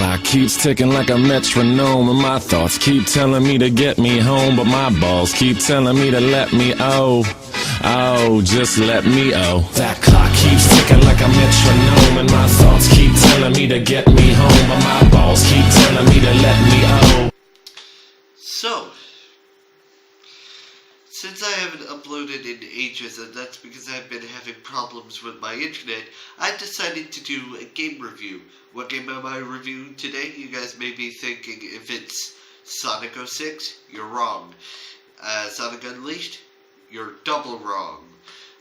clock keeps ticking like a metronome, and my thoughts keep telling me to get me home, but my balls keep telling me to let me oh. Oh, just let me oh. That clock keeps ticking like a metronome, and my thoughts keep telling me to get me home, but my balls keep telling me to let me oh. So, since I haven't uploaded in ages, and that's because I've been having problems with my internet, I decided to do a game review. What game am I reviewing today? You guys may be thinking if it's Sonic 06, you're wrong. Sonic Unleashed, you're double wrong.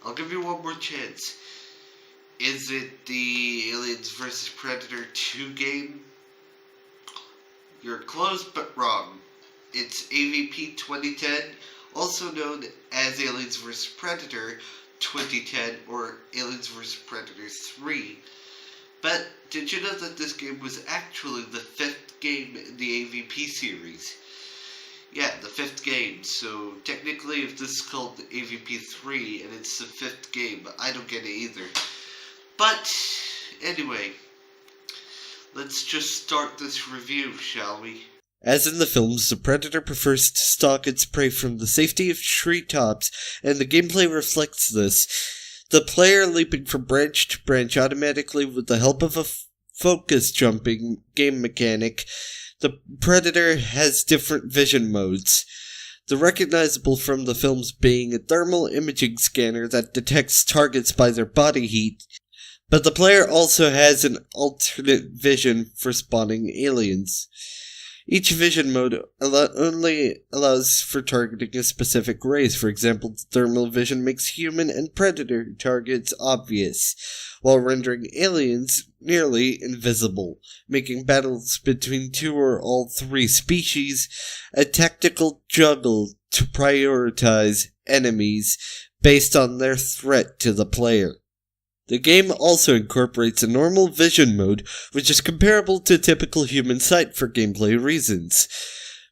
I'll give you one more chance. Is it the Aliens vs. Predator 2 game? You're close but wrong. It's AVP 2010, also known as Aliens vs. Predator 2010 or Aliens vs. Predator 3. But did you know that this game was actually the 5th game in the AVP series? Yeah, the 5th game, so technically if this is called AVP 3 and it's the 5th game, I don't get it either. But, anyway, let's just start this review, shall we? As in the films, the Predator prefers to stalk its prey from the safety of treetops, and the gameplay reflects this. The player leaping from branch to branch automatically with the help of a focus jumping game mechanic. The Predator has different vision modes. The recognizable from the films being a thermal imaging scanner that detects targets by their body heat, but the player also has an alternate vision for spawning aliens. Each vision mode only allows for targeting a specific race. For example, the thermal vision makes human and predator targets obvious, while rendering aliens nearly invisible, making battles between 2 or all 3 species a tactical juggle to prioritize enemies based on their threat to the player. The game also incorporates a normal vision mode, which is comparable to typical human sight for gameplay reasons.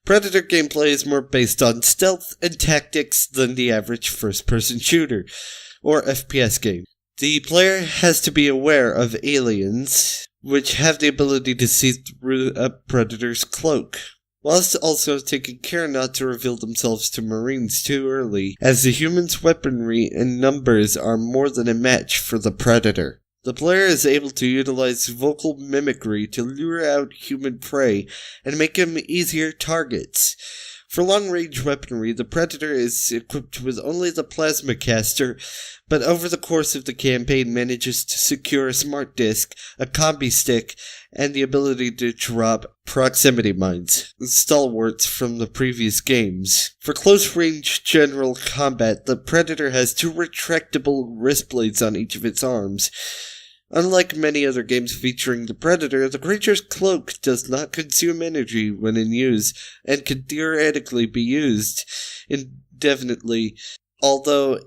Predator gameplay is more based on stealth and tactics than the average first-person shooter, or FPS game. The player has to be aware of aliens, which have the ability to see through a predator's cloak, whilst also taking care not to reveal themselves to Marines too early, as the humans' weaponry and numbers are more than a match for the Predator. The player is able to utilize vocal mimicry to lure out human prey and make them easier targets. For long-range weaponry, the Predator is equipped with only the plasma caster, but over the course of the campaign manages to secure a smart disc, a combi stick, and the ability to drop proximity mines, stalwarts from the previous games. For close-range general combat, the Predator has 2 retractable wrist blades on each of its arms. Unlike many other games featuring the Predator, the creature's cloak does not consume energy when in use, and can theoretically be used indefinitely, although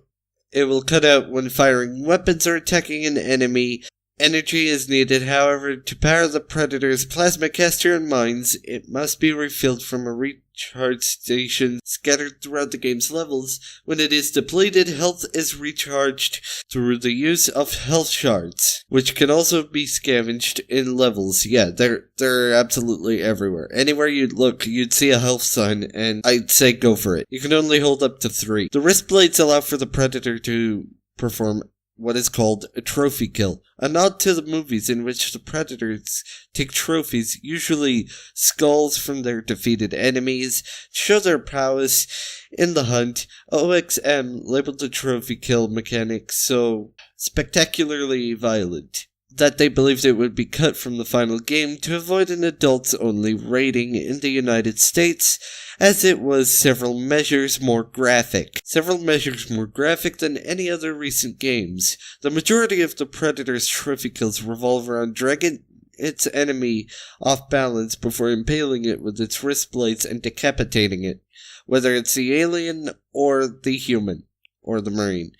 it will cut out when firing weapons or attacking an enemy. Energy is needed, however, to power the Predator's plasma caster and mines. It must be refilled from a recharge station scattered throughout the game's levels. When it is depleted, health is recharged through the use of health shards, which can also be scavenged in levels. Yeah, they're absolutely everywhere. Anywhere you'd look, you'd see a health sign, and I'd say go for it. You can only hold up to 3. The wrist blades allow for the Predator to perform what is called a trophy kill, a nod to the movies in which the Predators take trophies, usually skulls from their defeated enemies, to show their prowess in the hunt. OXM labeled the trophy kill mechanic so spectacularly violent that they believed it would be cut from the final game to avoid an adults-only rating in the United States, as it was several measures more graphic than any other recent games. The majority of the Predator's trophy kills revolve around dragging its enemy off balance before impaling it with its wrist blades and decapitating it, whether it's the alien or the human, or the Marine.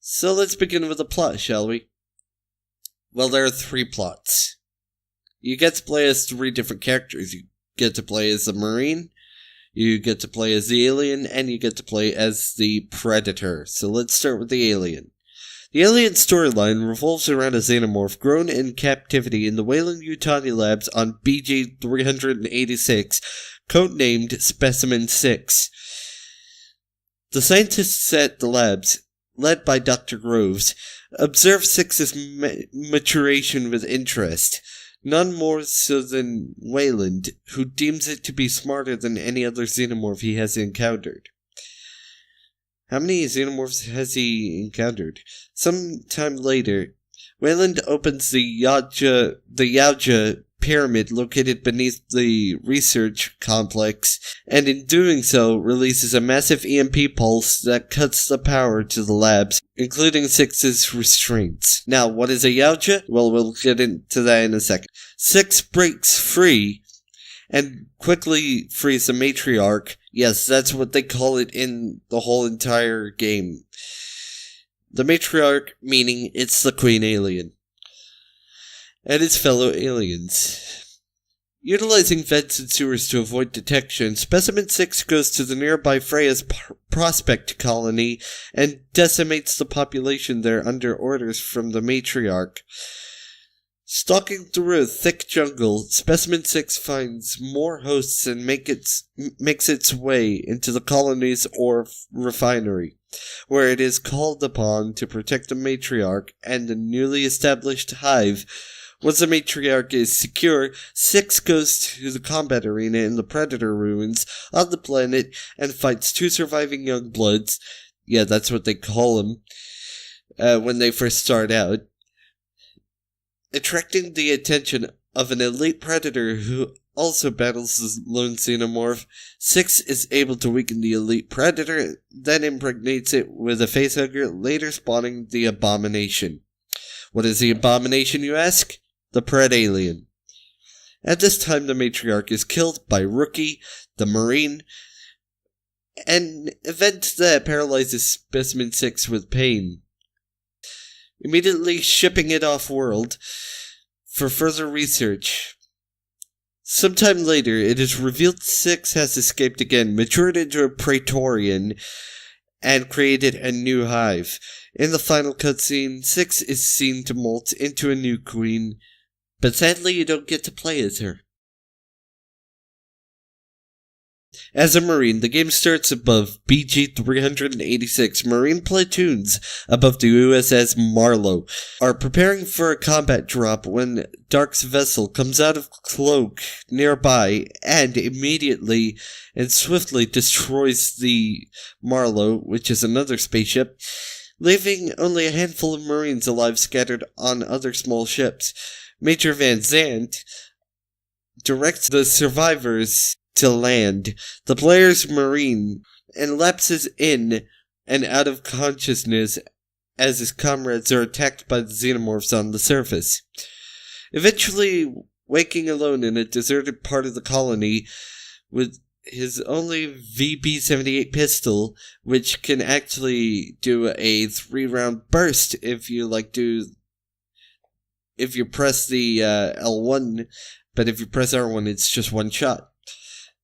So let's begin with the plot, shall we? Well, there are 3 plots. You get to play as 3 different characters. You get to play as the Marine, you get to play as the alien, and you get to play as the Predator. So let's start with the alien. The alien storyline revolves around a xenomorph grown in captivity in the Weyland-Yutani labs on BG-386, codenamed Specimen 6. The scientists at the labs, led by Dr. Groves, observe 6's maturation with interest, none more so than Weyland, who deems it to be smarter than any other xenomorph he has encountered. How many xenomorphs has he encountered? Sometime later, Weyland opens the Yaoja pyramid located beneath the research complex, and in doing so releases a massive EMP pulse that cuts the power to the labs, including 6's restraints. Now, what is a Yaoja? Well, we'll get into that in a second. 6 breaks free and quickly frees the matriarch. Yes, that's what they call it in the whole entire game. The matriarch, meaning it's the queen alien, and his fellow aliens. Utilizing vents and sewers to avoid detection, Specimen 6 goes to the nearby Freya's prospect colony and decimates the population there under orders from the matriarch. Stalking through a thick jungle, Specimen 6 finds more hosts and makes its way into the colony's ore refinery, where it is called upon to protect the matriarch and the newly established hive. Once the matriarch is secure, 6 goes to the combat arena in the Predator ruins on the planet and fights 2 surviving young bloods. Yeah, that's what they call them when they first start out. Attracting the attention of an elite predator who also battles the lone xenomorph, 6 is able to weaken the elite predator, then impregnates it with a facehugger, later spawning the abomination. What is the abomination, you ask? The Pred alien. At this time, the matriarch is killed by Rookie, the Marine, an event that paralyzes Specimen 6 with pain, immediately shipping it off-world for further research. Sometime later, it is revealed 6 has escaped again, matured into a Praetorian, and created a new hive. In the final cutscene, 6 is seen to molt into a new queen, but sadly you don't get to play as her. As a Marine, the game starts above BG-386. Marine platoons above the USS Marlowe are preparing for a combat drop when Dark's vessel comes out of cloak nearby and immediately and swiftly destroys the Marlowe, which is another spaceship, leaving only a handful of Marines alive scattered on other small ships. Major Van Zandt directs the survivors to land. The player's Marine and lapses in and out of consciousness as his comrades are attacked by the xenomorphs on the surface. Eventually waking alone in a deserted part of the colony with his only VB-78 pistol, which can actually do a 3-round burst if you press the L1, but if you press R1 it's just one shot.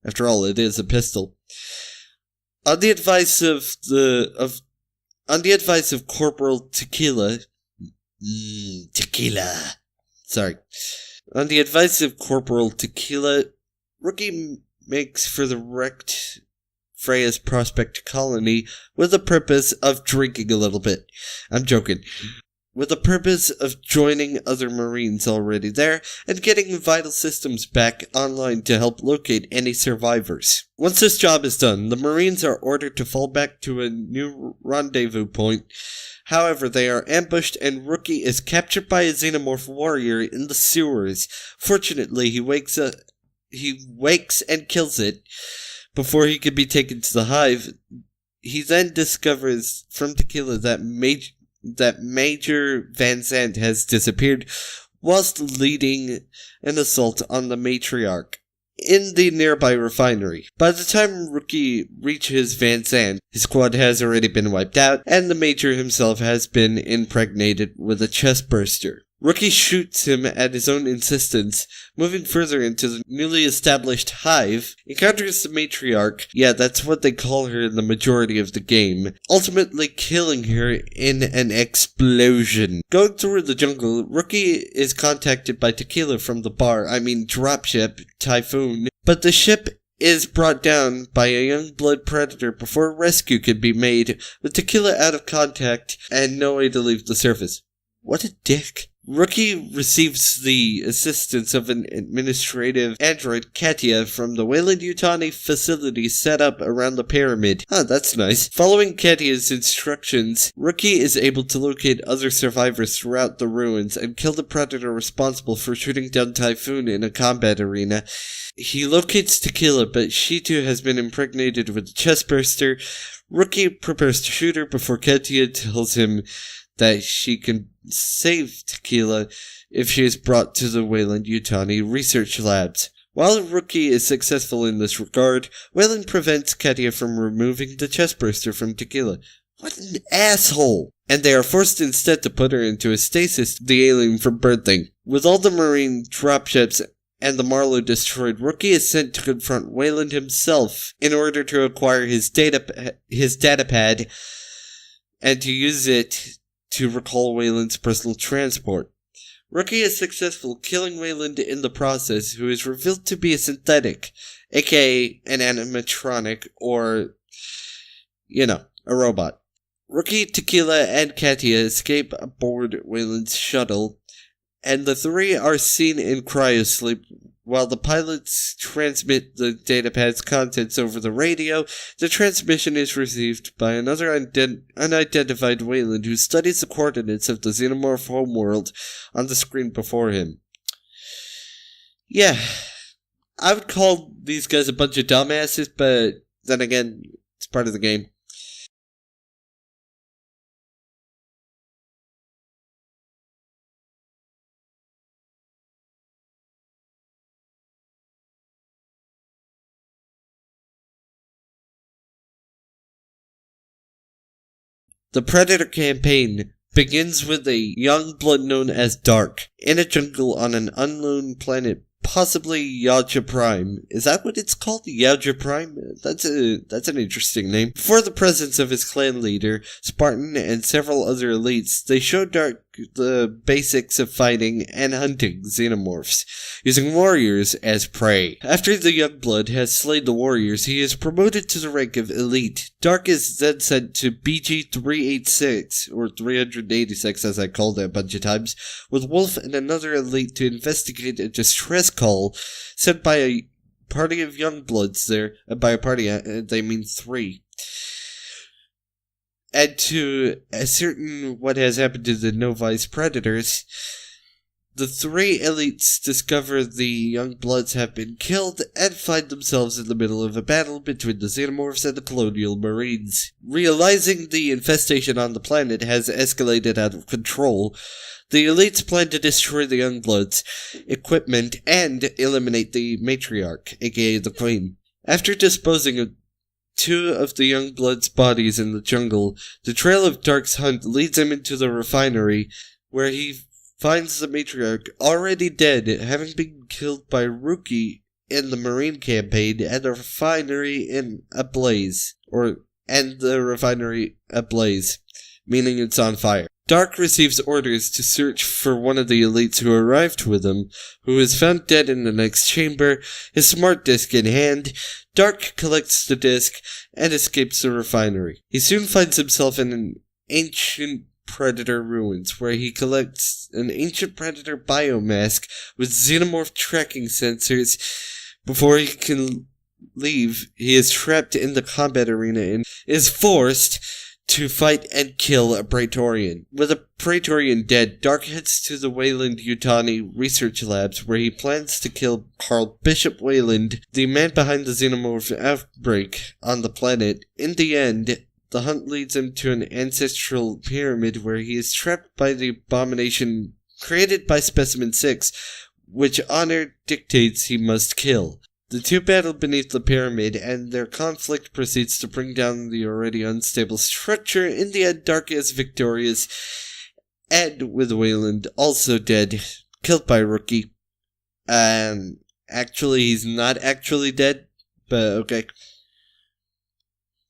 After all, it is a pistol. On the advice of Corporal Tequila, On the advice of Corporal Tequila, Rookie makes for the wrecked Freya's prospect colony with the purpose of drinking a little bit. I'm joking. With the purpose of joining other Marines already there and getting vital systems back online to help locate any survivors. Once this job is done, the Marines are ordered to fall back to a new rendezvous point. However, they are ambushed and Rookie is captured by a xenomorph warrior in the sewers. Fortunately, he wakes and kills it before he can be taken to the hive. He then discovers from Tequila that Major Van Zandt has disappeared whilst leading an assault on the matriarch in the nearby refinery. By the time Rookie reaches Van Zandt, his squad has already been wiped out, and the Major himself has been impregnated with a chestburster. Rookie shoots him at his own insistence. Moving further into the newly established hive, encounters the matriarch. Yeah, that's what they call her in the majority of the game. Ultimately killing her in an explosion. Going through the jungle, Rookie is contacted by Tequila from the dropship, Typhoon. But the ship is brought down by a young blood predator before a rescue can be made, with Tequila out of contact and no way to leave the surface. What a dick. Rookie receives the assistance of an administrative android, Katia, from the Weyland-Yutani facility set up around the pyramid. Ah, that's nice. Following Katia's instructions, Rookie is able to locate other survivors throughout the ruins and kill the predator responsible for shooting down Typhoon in a combat arena. He locates Tequila, but she too has been impregnated with a chestburster. Rookie prepares to shoot her before Katia tells him that she can save Tequila if she is brought to the Weyland-Yutani research labs. While Rookie is successful in this regard, Weyland prevents Katia from removing the chestburster from Tequila. What an asshole! And they are forced instead to put her into a stasis, the alien from birthing. With all the marine dropships and the Marlow destroyed, Rookie is sent to confront Weyland himself in order to acquire his datapad and to use it to recall Weyland's personal transport. Rookie is successful, killing Weyland in the process, who is revealed to be a synthetic, aka an animatronic, or, a robot. Rookie, Tequila, and Katia escape aboard Weyland's shuttle, and the three are seen in cryosleep while the pilots transmit the datapad's contents over the radio. The transmission is received by another unidentified Weyland who studies the coordinates of the xenomorph homeworld on the screen before him. Yeah, I would call these guys a bunch of dumbasses, but then again, it's part of the game. The Predator campaign begins with a young blood known as Dark in a jungle on an unknown planet, possibly Yaja Prime. Is that what it's called? Yaja Prime? That's an interesting name. Before the presence of his clan leader, Spartan, and several other elites, they show Dark the basics of fighting and hunting xenomorphs, using warriors as prey. After the young blood has slayed the warriors, he is promoted to the rank of elite. Dark is then sent to BG-386, or 386 as I called it a bunch of times, with Wolf and another elite to investigate a distress call sent by a party of young bloods there. By a party, they mean three. And to ascertain what has happened to the Novice Predators, the three elites discover the young bloods have been killed and find themselves in the middle of a battle between the xenomorphs and the colonial marines. Realizing the infestation on the planet has escalated out of control, the elites plan to destroy the young bloods' equipment and eliminate the matriarch, aka the queen. After disposing of two of the young blood's bodies in the jungle, the trail of Dark's hunt leads him into the refinery, where he finds the matriarch already dead, having been killed by Rookie in the Marine campaign, and the refinery ablaze, meaning it's on fire. Dark receives orders to search for one of the elites who arrived with him, who is found dead in the next chamber, his smart disk in hand. Dark collects the disk and escapes the refinery. He soon finds himself in an ancient predator ruins, where he collects an ancient predator biomask with xenomorph tracking sensors. Before he can leave, he is trapped in the combat arena and is forced to fight and kill a Praetorian. With a Praetorian dead, Dark heads to the Weyland-Yutani research labs, where he plans to kill Carl Bishop Weyland, the man behind the xenomorph outbreak on the planet. In the end, the hunt leads him to an ancestral pyramid where he is trapped by the abomination created by Specimen 6, which honor dictates he must kill. The two battle beneath the pyramid, and their conflict proceeds to bring down the already unstable structure. In the end, Dark is victorious, and with Wayland also dead, killed by Rookie. Actually, he's not actually dead, but okay.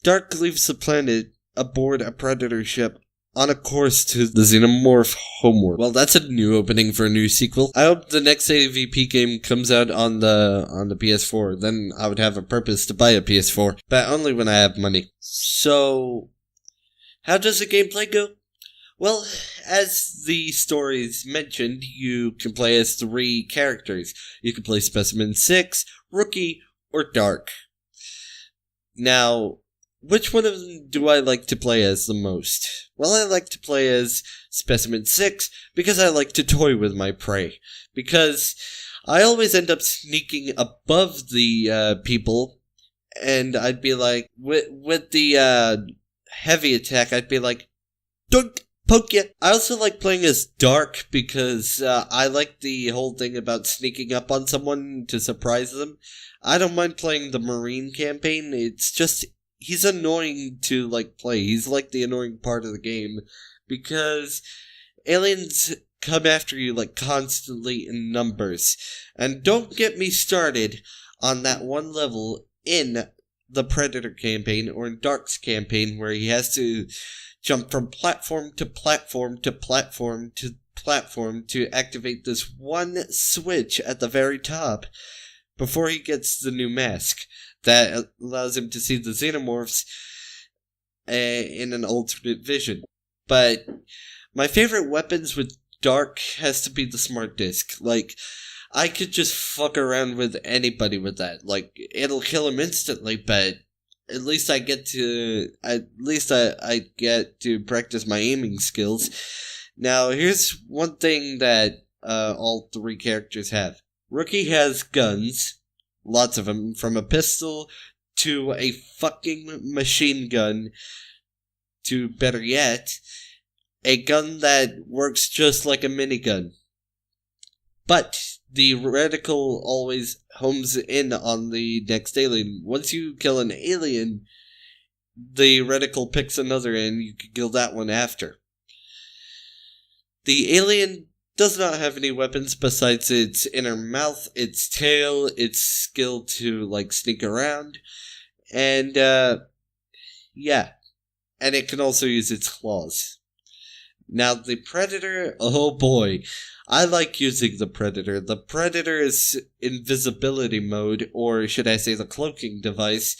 Dark leaves the planet aboard a Predator ship on a course to the Xenomorph homeworld. Well, that's a new opening for a new sequel. I hope the next AVP game comes out on the PS4. Then I would have a purpose to buy a PS4, but only when I have money. So, how does the gameplay go? Well, as the stories mentioned, you can play as 3 characters. You can play Specimen 6, Rookie, or Dark. Now, which one of them do I like to play as the most? Well, I like to play as Specimen 6 because I like to toy with my prey. Because I always end up sneaking above the people, and I'd be like, with the heavy attack, I'd be like, dunk! Poke ya. I also like playing as Dark because I like the whole thing about sneaking up on someone to surprise them. I don't mind playing the Marine campaign. It's just, he's annoying to play. He's like the annoying part of the game because aliens come after you constantly in numbers. And don't get me started on that one level in the Predator campaign or in Dark's campaign where he has to jump from platform to platform to platform to platform to activate this one switch at the very top before he gets the new mask that allows him to see the Xenomorphs in an alternate vision. But my favorite weapons with Dark has to be the smart disc. I could just fuck around with anybody with that. It'll kill him instantly, but at least I get to practice my aiming skills. Now, here's one thing that all 3 characters have. Rookie has guns, lots of them, from a pistol to a fucking machine gun to, better yet, a gun that works just like a minigun. But the reticle always homes in on the next alien. Once you kill an alien, the reticle picks another and you can kill that one after. The alien does not have any weapons besides its inner mouth, its tail, its skill to sneak around, and yeah. And it can also use its claws. Now the Predator, oh boy, I like using the Predator. The Predator's invisibility mode, or should I say the cloaking device,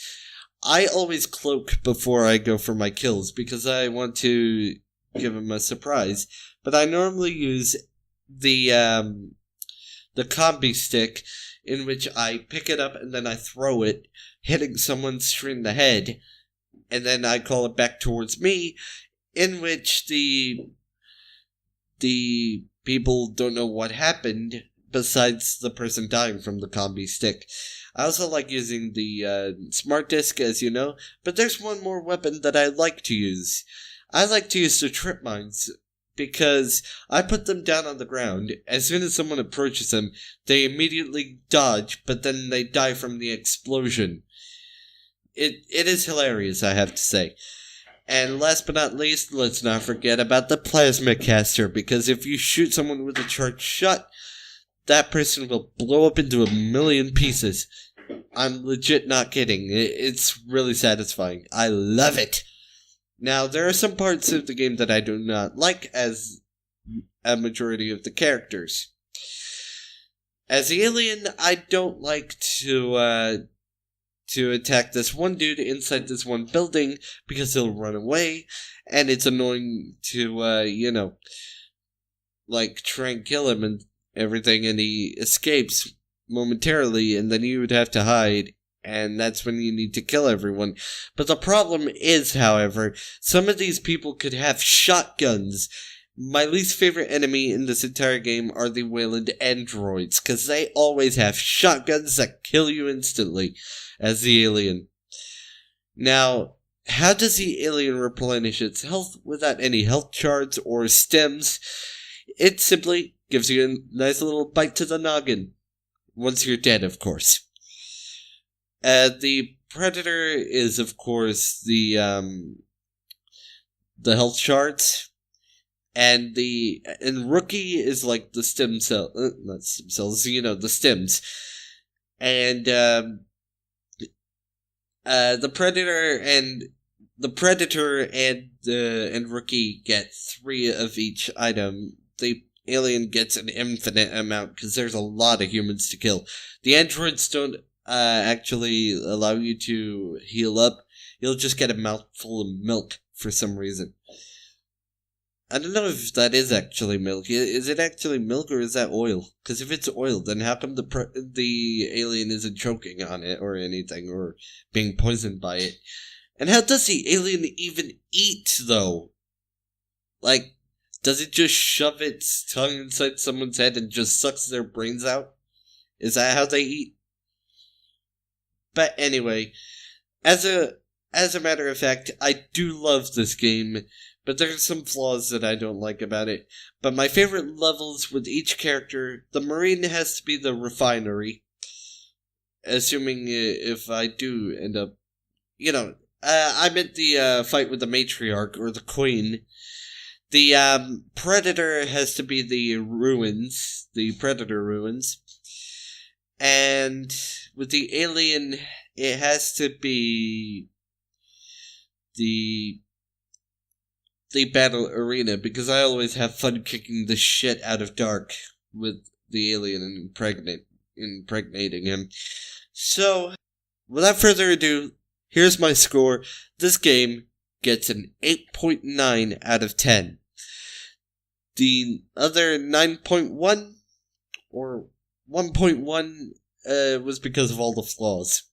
I always cloak before I go for my kills because I want to give him a surprise. But I normally use the combi stick, in which I pick it up and then I throw it, hitting someone straight in the head, and then I call it back towards me, in which the people don't know what happened besides the person dying from the combi stick. I also like using the smart disc, as you know, but there's one more weapon that I like to use. I like to use the trip mines, because I put them down on the ground. As soon as someone approaches them, they immediately dodge, but then they die from the explosion. It is hilarious, I have to say. And last but not least, let's not forget about the plasma caster, because if you shoot someone with a charged shot, that person will blow up into 1,000,000 pieces. I'm legit not kidding. It's really satisfying. I love it. Now, there are some parts of the game that I do not like, as a majority of the characters. As the alien, I don't like to attack this one dude inside this one building because he'll run away, and it's annoying to, try and kill him and everything, and he escapes momentarily, and then you would have to hide, and that's when you need to kill everyone. But the problem is, however, some of these people could have shotguns. My least favorite enemy in this entire game are the Wayland androids, because they always have shotguns that kill you instantly, as the alien. Now, how does the alien replenish its health without any health shards or stems? It simply gives you a nice little bite to the noggin. Once you're dead, of course. The Predator is, of course, the health shards. And Rookie is like the stem cell, not stem cells, the stems. And the Predator and Rookie get 3 of each item. The alien gets an infinite amount because there's a lot of humans to kill. The androids don't actually allow you to heal up. You'll just get a mouthful of milk for some reason. I don't know if that is actually milk. Is it actually milk or is that oil? Because if it's oil, then how come the alien isn't choking on it or anything or being poisoned by it? And how does the alien even eat, though? Like, does it just shove its tongue inside someone's head and just sucks their brains out? Is that how they eat? But anyway, as a matter of fact, I do love this game. But there are some flaws that I don't like about it. But my favorite levels with each character, the Marine has to be the refinery. Assuming if I do end up, I meant the fight with the matriarch or the queen. The Predator has to be the ruins, the Predator ruins. And with the alien, it has to be the battle arena, because I always have fun kicking the shit out of Dark with the alien and impregnating him. So, without further ado, here's my score. This game gets an 8.9 out of 10. The other 9.1 or 1.1 was because of all the flaws.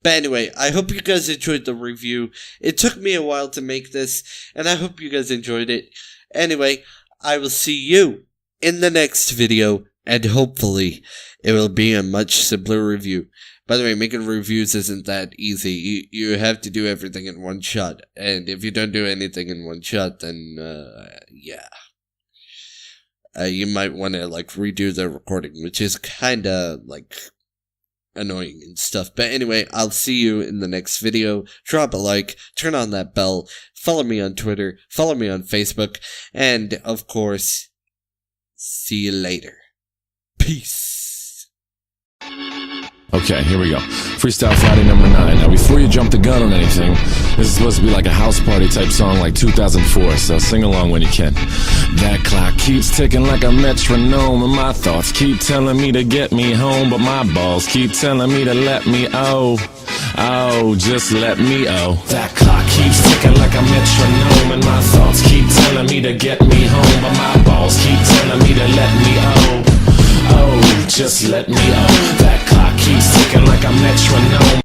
But anyway, I hope you guys enjoyed the review. It took me a while to make this, and I hope you guys enjoyed it. Anyway, I will see you in the next video, and hopefully it will be a much simpler review. By the way, making reviews isn't that easy. You have to do everything in one shot, and if you don't do anything in one shot, then, you might want to, redo the recording, which is kinda, annoying and stuff. But anyway, I'll see you in the next video. Drop a like, turn on that bell, follow me on Twitter, follow me on Facebook, and, of course, see you later. Peace. Okay, here we go. Freestyle Friday number 9. Now, before you jump the gun on anything, this is supposed to be like a house party type song like 2004, so sing along when you can. That clock keeps ticking like a metronome, and my thoughts keep telling me to get me home, but my balls keep telling me to let me oh. Oh, just let me oh. That clock keeps ticking like a metronome, and my thoughts keep telling me to get me home, but my balls keep telling me to let me oh. Oh, just let me oh. That clock keeps ticking like a metronome.